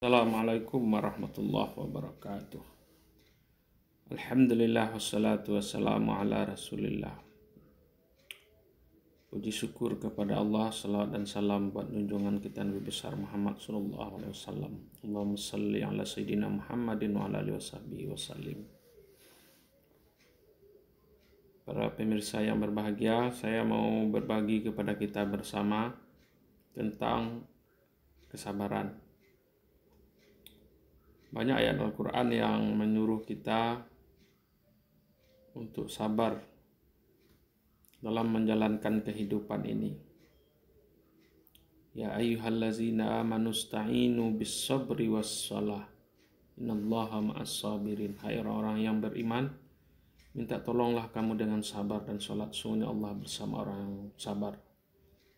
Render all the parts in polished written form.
Assalamualaikum warahmatullahi wabarakatuh. Alhamdulillah wassalatu wassalamu ala rasulillah. Puji syukur kepada Allah, salawat dan salam buat junjungan kita Nabi besar Muhammad sallallahu alaihi wasallam. Allahumma salli ala sayyidina Muhammadin wa ala alihi wasallim. Para pemirsa yang berbahagia, saya mau berbagi kepada kita bersama tentang kesabaran. Banyak ayat Al-Quran yang menyuruh kita untuk sabar dalam menjalankan kehidupan ini. Ya ayyuhallazina amanu sta'inu bis sabri was salah. Innallaha ma'as sabirin. Hai orang-orang yang beriman, minta tolonglah kamu dengan sabar dan salat. Sungguhnya Allah bersama orang yang sabar.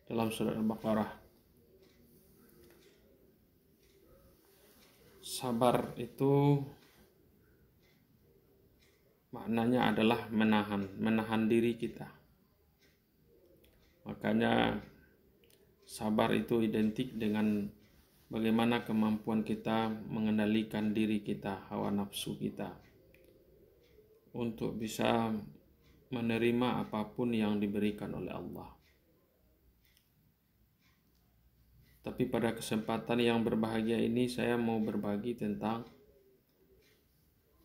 Dalam surat Al-Baqarah. Sabar itu maknanya adalah menahan diri kita. Makanya sabar itu identik dengan bagaimana kemampuan kita mengendalikan diri kita, hawa nafsu kita, untuk bisa menerima apapun yang diberikan oleh Allah. Tapi pada kesempatan yang berbahagia ini saya mau berbagi tentang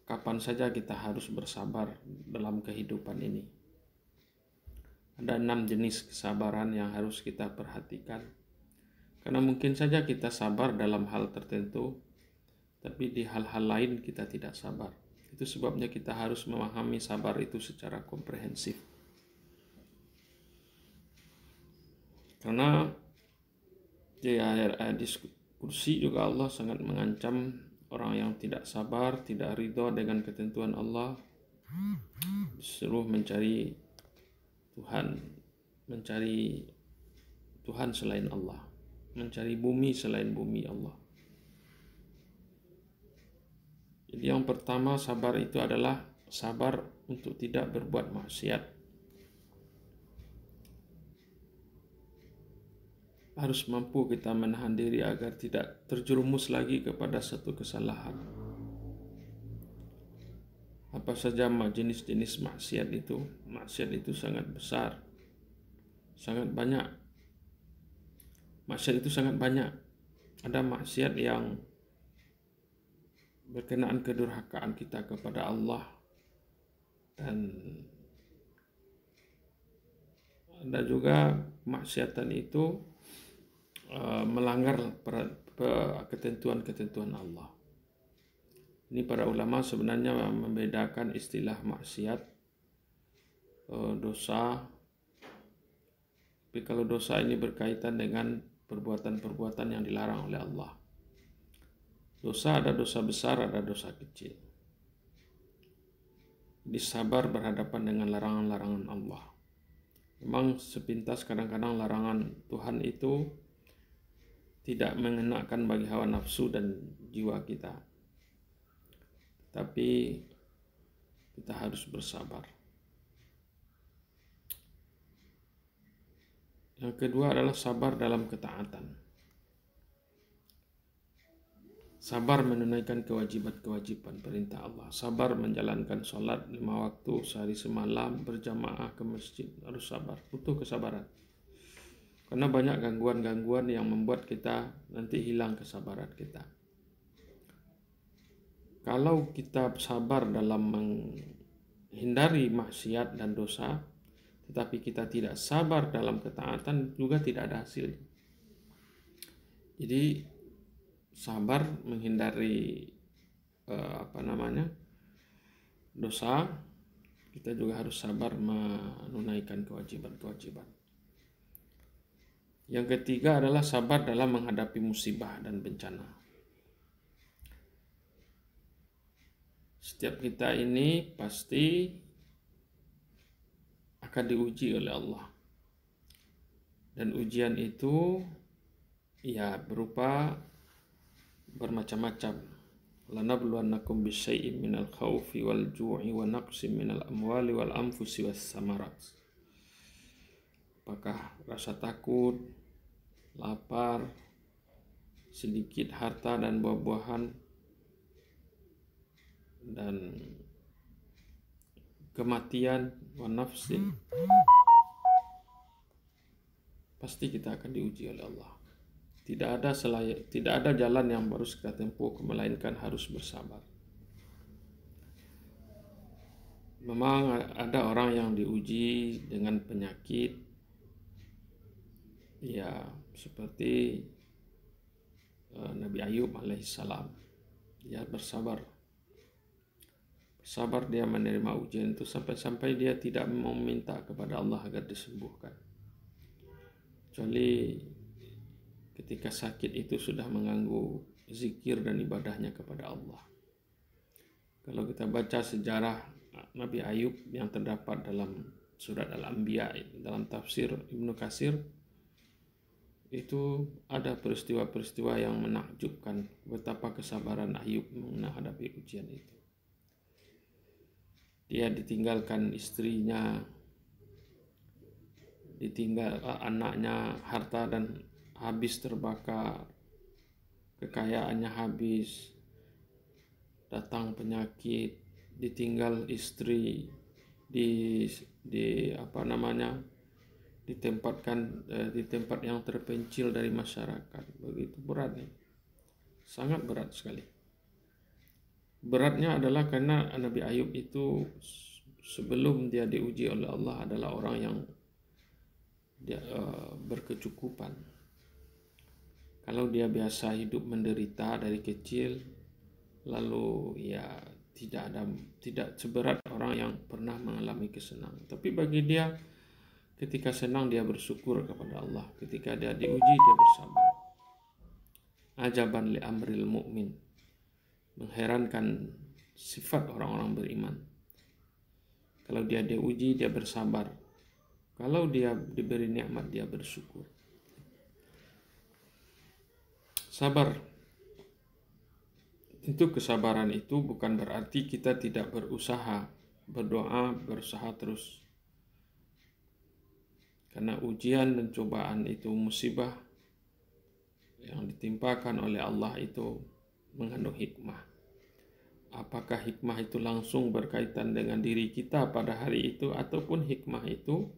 kapan saja kita harus bersabar dalam kehidupan ini. Ada 6 jenis kesabaran yang harus kita perhatikan. Karena mungkin saja kita sabar dalam hal tertentu, tapi di hal-hal lain kita tidak sabar. Itu sebabnya kita harus memahami sabar itu secara komprehensif. Karena di ayat diskusi juga Allah sangat mengancam orang yang tidak sabar, tidak ridho dengan ketentuan Allah, disuruh mencari Tuhan selain Allah, mencari bumi selain bumi Allah. Jadi yang pertama sabar itu adalah sabar untuk tidak berbuat maksiat. Harus mampu kita menahan diri agar tidak terjerumus lagi kepada satu kesalahan. Apa saja jenis-jenis maksiat itu? Maksiat itu sangat besar, sangat banyak. Maksiat itu sangat banyak. Ada maksiat yang berkenaan kedurhakaan kita kepada Allah, dan ada juga maksiatan itu melanggar ketentuan-ketentuan Allah. Ini para ulama sebenarnya membedakan istilah maksiat, dosa. Tapi kalau dosa ini berkaitan dengan perbuatan-perbuatan yang dilarang oleh Allah. Dosa ada dosa besar, ada dosa kecil. Jadi sabar berhadapan dengan larangan-larangan Allah. Memang sepintas kadang-kadang larangan Tuhan itu tidak mengenakan bagi hawa nafsu dan jiwa kita. Tapi kita harus bersabar. Yang kedua adalah sabar dalam ketaatan. Sabar menunaikan kewajiban-kewajiban perintah Allah. Sabar menjalankan sholat 5 waktu sehari semalam berjamaah ke masjid. Harus sabar, butuh kesabaran. Karena banyak gangguan-gangguan yang membuat kita nanti hilang kesabaran kita. Kalau kita sabar dalam menghindari maksiat dan dosa, tetapi kita tidak sabar dalam ketaatan, juga tidak ada hasil. Jadi sabar menghindari dosa, kita juga harus sabar menunaikan kewajiban-kewajiban. Yang ketiga adalah sabar dalam menghadapi musibah dan bencana. Setiap kita ini pasti akan diuji oleh Allah. Dan ujian itu berupa bermacam-macam. Lanabluwannakum bisyai'in minal khawfi wal ju'i wa naqsim minal amwali wal anfusi was samarat. Apakah rasa takut, lapar, sedikit harta dan buah-buahan dan kematian wa nafsin, pasti kita akan diuji oleh Allah. Tidak ada jalan yang harus kita tempuh melainkan harus bersabar. Memang ada orang yang diuji dengan penyakit, ya seperti Nabi Ayub alaihissalam. Dia bersabar dia menerima ujian itu sampai dia tidak meminta kepada Allah agar disembuhkan, kecuali ketika sakit itu sudah mengganggu zikir dan ibadahnya kepada Allah. Kalau kita baca sejarah Nabi Ayub yang terdapat dalam surat Al-Anbiya, dalam tafsir Ibnu Katsir, itu ada peristiwa-peristiwa yang menakjubkan betapa kesabaran Ayub menghadapi ujian itu. Dia ditinggalkan istrinya, ditinggal anaknya, harta dan habis terbakar, kekayaannya habis, datang penyakit, ditinggal istri, ditempatkan di tempat yang terpencil dari masyarakat. Begitu beratnya, sangat berat sekali. Beratnya adalah karena Nabi Ayub itu sebelum dia diuji oleh Allah adalah orang yang berkecukupan. Kalau dia biasa hidup menderita dari kecil, lalu ya tidak seberat orang yang pernah mengalami kesenangan. Tapi bagi dia, ketika senang dia bersyukur kepada Allah, ketika dia diuji dia bersabar. Ajaban li amril mu'min, mengherankan sifat orang-orang beriman. Kalau dia diuji dia bersabar, kalau dia diberi nikmat dia bersyukur. Sabar. Tentu kesabaran itu bukan berarti kita tidak berusaha, berdoa, berusaha terus. Karena ujian dan cobaan itu musibah yang ditimpakan oleh Allah itu mengandung hikmah. Apakah hikmah itu langsung berkaitan dengan diri kita pada hari itu, ataupun hikmah itu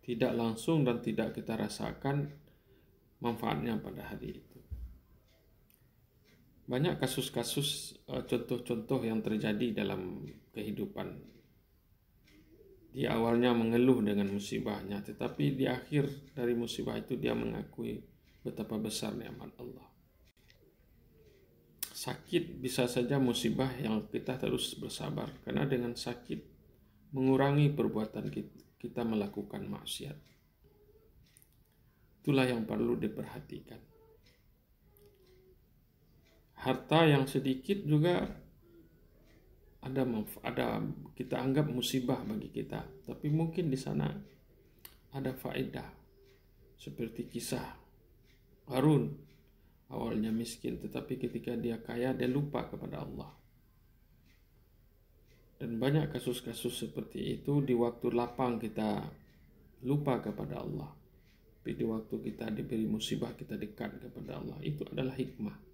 tidak langsung dan tidak kita rasakan manfaatnya pada hari itu. Banyak kasus-kasus, contoh-contoh yang terjadi dalam kehidupan. Di awalnya mengeluh dengan musibahnya, tetapi di akhir dari musibah itu dia mengakui betapa besar nikmat Allah. Sakit bisa saja musibah yang kita terus bersabar, karena dengan sakit mengurangi perbuatan kita melakukan maksiat. Itulah yang perlu diperhatikan. Harta yang sedikit juga ada kita anggap musibah bagi kita, tapi mungkin di sana ada faedah. Seperti kisah Harun, awalnya miskin, tetapi ketika dia kaya dia lupa kepada Allah. Dan banyak kasus-kasus seperti itu. Di waktu lapang kita lupa kepada Allah, tapi di waktu kita diberi musibah kita dekat kepada Allah. Itu adalah hikmah.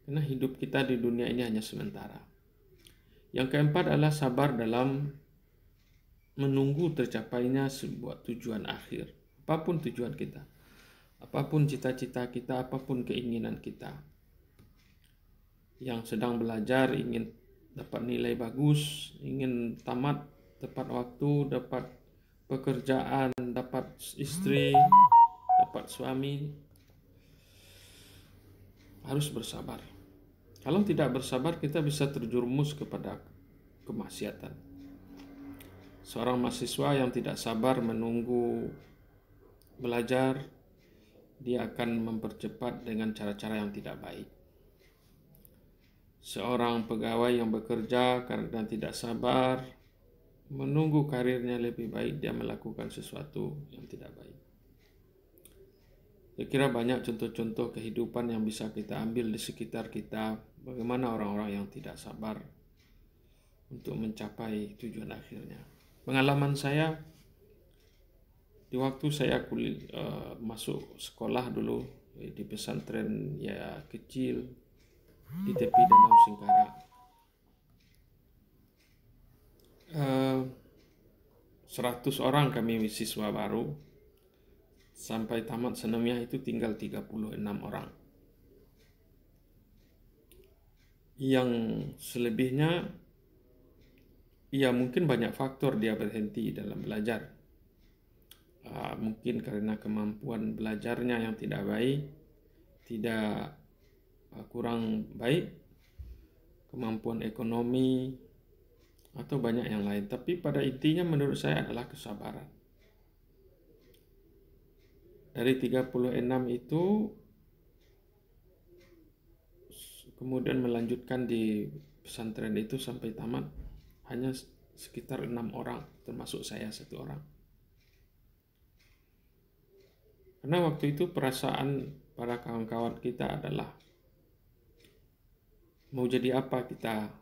Karena hidup kita di dunia ini hanya sementara. Yang keempat adalah sabar dalam menunggu tercapainya sebuah tujuan akhir. Apapun tujuan kita, apapun cita-cita kita, apapun keinginan kita. Yang sedang belajar ingin dapat nilai bagus, ingin tamat tepat waktu, dapat pekerjaan, dapat istri, dapat suami, harus bersabar. Kalau tidak bersabar, kita bisa terjerumus kepada kemaksiatan. Seorang mahasiswa yang tidak sabar menunggu belajar, dia akan mempercepat dengan cara-cara yang tidak baik. Seorang pegawai yang bekerja karena tidak sabar, menunggu karirnya lebih baik, dia melakukan sesuatu yang tidak baik. Saya kira banyak contoh-contoh kehidupan yang bisa kita ambil di sekitar kita, bagaimana orang-orang yang tidak sabar untuk mencapai tujuan akhirnya. Pengalaman saya, di waktu saya masuk sekolah dulu, di pesantren ya kecil di tepi Danau Singkara. 100 orang kami siswa baru, sampai tamat senamiah itu tinggal 36 orang. Yang selebihnya, ya mungkin banyak faktor dia berhenti dalam belajar. Mungkin karena kemampuan belajarnya yang tidak baik, tidak kurang baik, kemampuan ekonomi, atau banyak yang lain. Tapi pada intinya menurut saya adalah kesabaran. Dari 36 itu kemudian melanjutkan di pesantren itu sampai tamat hanya sekitar 6 orang, termasuk saya 1 orang. Karena waktu itu perasaan para kawan-kawan kita adalah mau jadi apa kita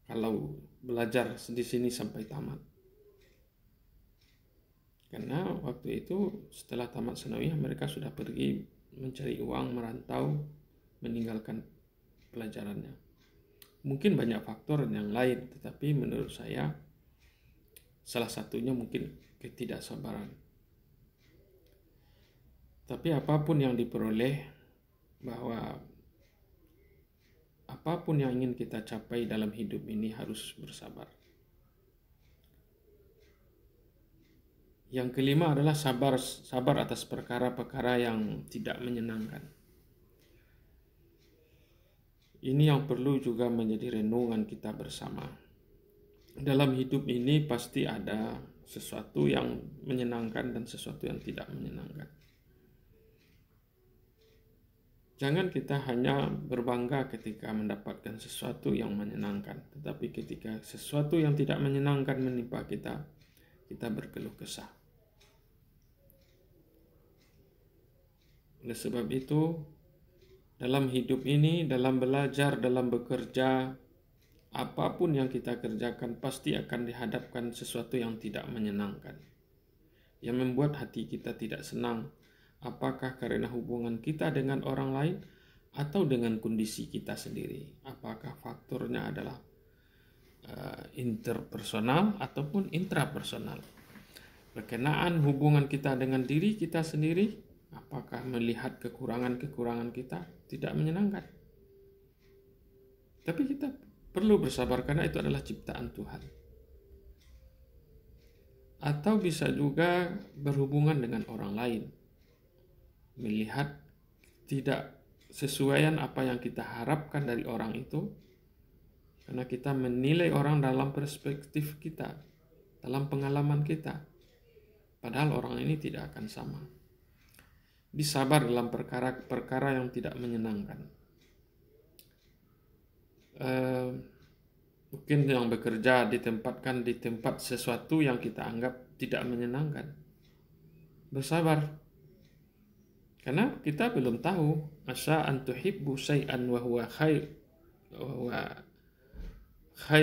kalau belajar di sini sampai tamat. Karena waktu itu setelah tamat sanawiyah mereka sudah pergi mencari uang, merantau, meninggalkan pelajarannya. Mungkin banyak faktor yang lain, tetapi menurut saya salah satunya mungkin ketidaksabaran. Tapi apapun yang diperoleh, bahwa apapun yang ingin kita capai dalam hidup ini harus bersabar. Yang kelima adalah sabar atas perkara-perkara yang tidak menyenangkan. Ini yang perlu juga menjadi renungan kita bersama. Dalam hidup ini pasti ada sesuatu yang menyenangkan dan sesuatu yang tidak menyenangkan. Jangan kita hanya berbangga ketika mendapatkan sesuatu yang menyenangkan, tetapi ketika sesuatu yang tidak menyenangkan menimpa kita, kita berkeluh kesah. Oleh sebab itu, dalam hidup ini, dalam belajar, dalam bekerja, apapun yang kita kerjakan pasti akan dihadapkan sesuatu yang tidak menyenangkan, yang membuat hati kita tidak senang. Apakah karena hubungan kita dengan orang lain atau dengan kondisi kita sendiri? Apakah faktornya adalah interpersonal ataupun intrapersonal? Berkenaan hubungan kita dengan diri kita sendiri, apakah melihat kekurangan-kekurangan kita tidak menyenangkan? Tapi kita perlu bersabar karena itu adalah ciptaan Tuhan. Atau bisa juga berhubungan dengan orang lain, melihat tidak sesuaian apa yang kita harapkan dari orang itu, karena kita menilai orang dalam perspektif kita, dalam pengalaman kita, padahal orang ini tidak akan sama. Disabar dalam perkara-perkara yang tidak menyenangkan. Mungkin yang bekerja ditempatkan di tempat sesuatu yang kita anggap tidak menyenangkan. Bersabar. Karena kita belum tahu, asa an tuhibbu syai'an wa huwa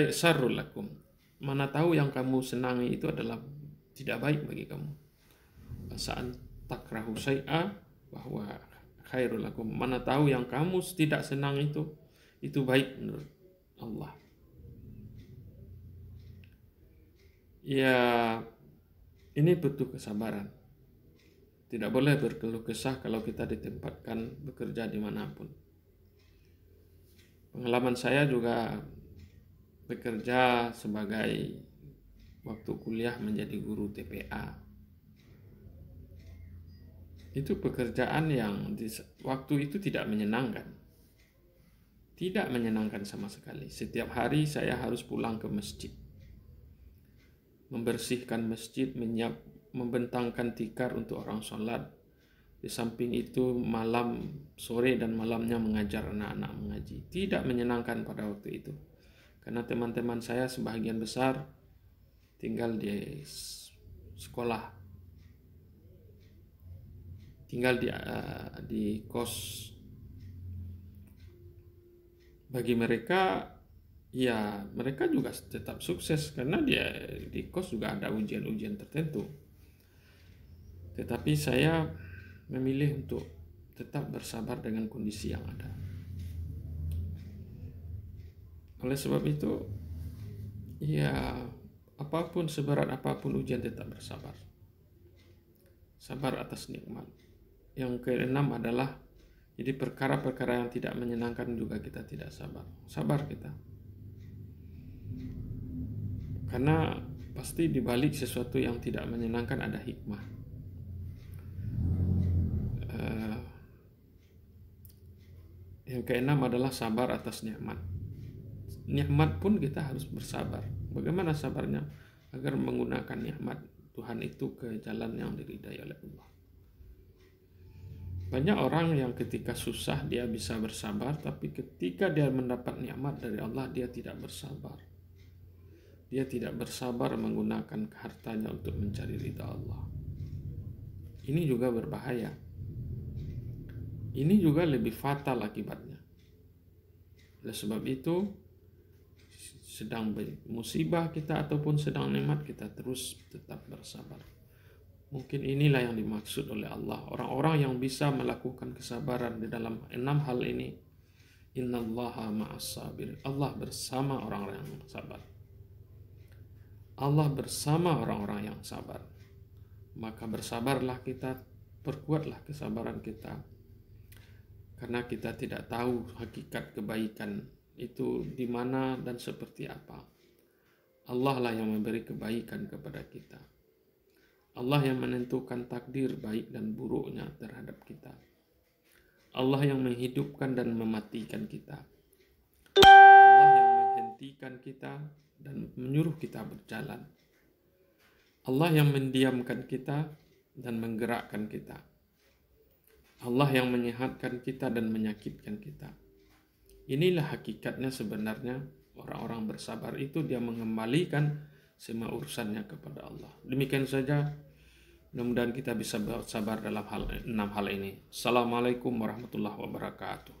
syarrul lakum. Mana tahu yang kamu senangi itu adalah tidak baik bagi kamu. Asa an takrahu syai'a wa huwa khairul lakum. Mana tahu yang kamu tidak senang itu baik menurut Allah. Ya, ini butuh kesabaran. Tidak boleh berkeluh kesah kalau kita ditempatkan bekerja dimanapun. Pengalaman saya juga bekerja sebagai waktu kuliah menjadi guru TPA. Itu pekerjaan yang waktu itu tidak menyenangkan. Tidak menyenangkan sama sekali. Setiap hari saya harus pulang ke masjid. Membersihkan masjid, membentangkan tikar untuk orang sholat. Di samping itu malam, sore dan malamnya mengajar anak-anak mengaji. Tidak menyenangkan pada waktu itu. Karena teman-teman saya sebagian besar tinggal di sekolah. Tinggal di kos. Bagi mereka, ya mereka juga tetap sukses karena dia di kos juga ada ujian-ujian tertentu. Tetapi saya memilih untuk tetap bersabar dengan kondisi yang ada. Oleh sebab itu, ya apapun, seberat apapun ujian, tetap bersabar. Sabar atas nikmat. Yang keenam adalah, jadi perkara-perkara yang tidak menyenangkan juga kita tidak sabar. Sabar kita. Karena pasti di balik sesuatu yang tidak menyenangkan ada hikmah. Yang keenam adalah sabar atas nikmat. Nikmat pun kita harus bersabar. Bagaimana sabarnya? Agar menggunakan nikmat Tuhan itu ke jalan yang diridai oleh Allah. Banyak orang yang ketika susah dia bisa bersabar, tapi ketika dia mendapat nikmat dari Allah, dia tidak bersabar. Dia tidak bersabar menggunakan hartanya untuk mencari ridha Allah. Ini juga berbahaya. Ini juga lebih fatal akibatnya. Oleh sebab itu, sedang musibah kita ataupun sedang nikmat, kita terus tetap bersabar. Mungkin inilah yang dimaksud oleh Allah. Orang-orang yang bisa melakukan kesabaran di dalam 6 hal ini. Innallaha ma'as sabirin. Allah bersama orang-orang yang sabar. Allah bersama orang-orang yang sabar. Maka bersabarlah kita, perkuatlah kesabaran kita. Karena kita tidak tahu hakikat kebaikan itu di mana dan seperti apa. Allah lah yang memberi kebaikan kepada kita. Allah yang menentukan takdir baik dan buruknya terhadap kita. Allah yang menghidupkan dan mematikan kita. Allah yang menghentikan kita dan menyuruh kita berjalan. Allah yang mendiamkan kita dan menggerakkan kita. Allah yang menyehatkan kita dan menyakitkan kita. Inilah hakikatnya sebenarnya. Orang-orang bersabar itu dia mengembalikan semua urusannya kepada Allah. Demikian saja. Mudah-mudahan kita bisa bersabar dalam 6 hal ini. Assalamualaikum warahmatullahi wabarakatuh.